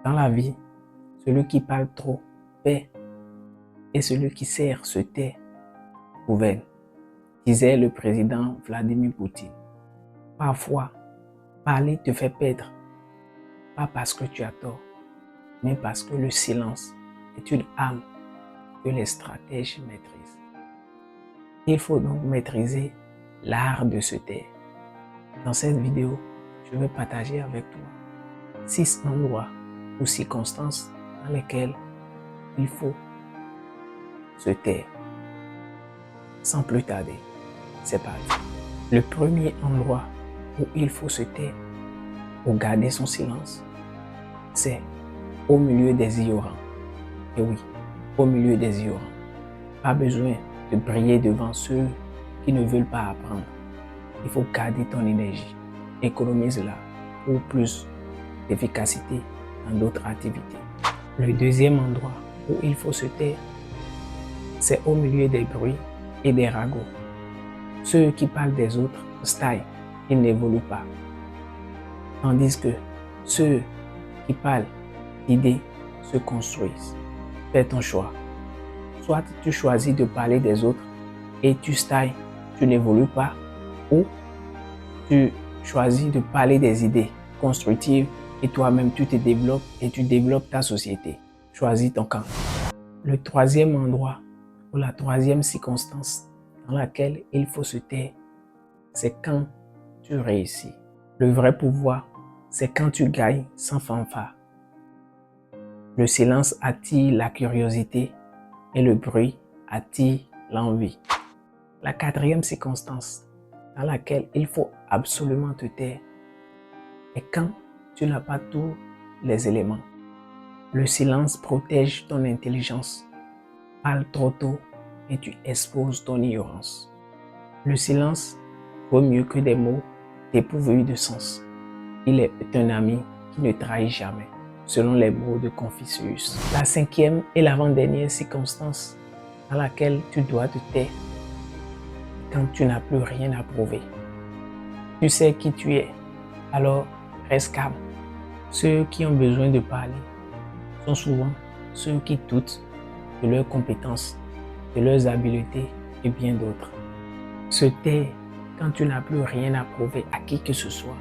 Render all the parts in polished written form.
Dans la vie, celui qui parle trop paie et celui qui sert se tait gouverne, disait le président Vladimir Poutine. Parfois, parler te fait perdre, pas parce que tu as tort, mais parce que le silence est une arme que les stratèges maîtrisent. Il faut donc maîtriser l'art de se taire. Dans cette vidéo, je vais partager avec toi 6 endroits ou circonstances dans lesquelles il faut se taire. Sans plus tarder, c'est parti. Le premier endroit où il faut se taire ou garder son silence, c'est au milieu des ignorants. Et oui, au milieu des ignorants. Pas besoin de briller devant ceux qui ne veulent pas apprendre. Il faut garder ton énergie. Économise-la pour plus d'efficacité dans d'autres activités. Le deuxième endroit où il faut se taire, c'est au milieu des bruits et des ragots. Ceux qui parlent des autres style, ils n'évoluent pas. Tandis que ceux qui parlent d'idées se construisent. Fais ton choix. Soit tu choisis de parler des autres et tu style, tu n'évolues pas, ou tu choisis de parler des idées constructives et toi-même tu te développes et tu développes ta société. Choisis ton camp. Le troisième endroit ou la troisième circonstance dans laquelle il faut se taire, c'est quand tu réussis. Le vrai pouvoir, c'est quand tu gagnes sans fanfare. Le silence attire la curiosité et le bruit attire l'envie. La quatrième circonstance dans laquelle il faut absolument te taire est quand tu n'as pas tous les éléments. Le silence protège ton intelligence. Parle trop tôt et tu exposes ton ignorance. Le silence vaut mieux que des mots dépourvus de sens. Il est un ami qui ne trahit jamais, selon les mots de Confucius. La cinquième et l'avant-dernière circonstance dans laquelle tu dois te taire, quand tu n'as plus rien à prouver. Tu sais qui tu es, alors reste calme. Ceux qui ont besoin de parler sont souvent ceux qui doutent de leurs compétences, de leurs habiletés et bien d'autres. Se taire quand tu n'as plus rien à prouver à qui que ce soit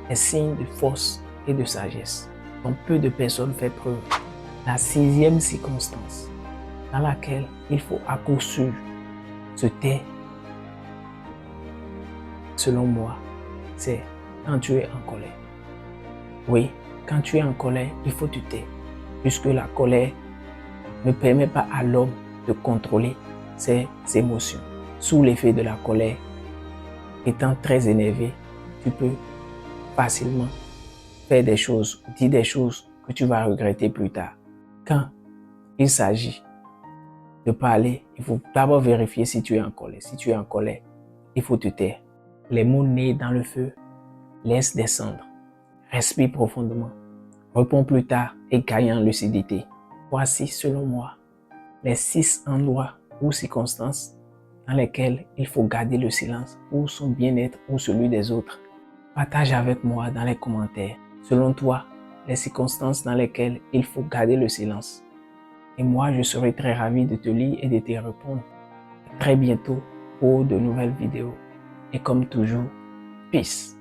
est signe de force et de sagesse dont peu de personnes font preuve. La sixième circonstance dans laquelle il faut à coup sûr se taire, selon moi, c'est quand tu es en colère. Oui, quand tu es en colère, il faut te taire, puisque la colère ne permet pas à l'homme de contrôler ses émotions. Sous l'effet de la colère, étant très énervé, tu peux facilement faire des choses, dire des choses que tu vas regretter plus tard. Quand il s'agit de parler, il faut d'abord vérifier si tu es en colère. Si tu es en colère, il faut te taire. Les mots nés dans le feu, laisse descendre. Respire profondément. Réponds plus tard et gagne en lucidité. Voici, selon moi, les 6 endroits ou circonstances dans lesquelles il faut garder le silence pour son bien-être ou celui des autres. Partage avec moi dans les commentaires, selon toi, les circonstances dans lesquelles il faut garder le silence. Et moi, je serai très ravi de te lire et de te répondre. À très bientôt pour de nouvelles vidéos. Et comme toujours, peace.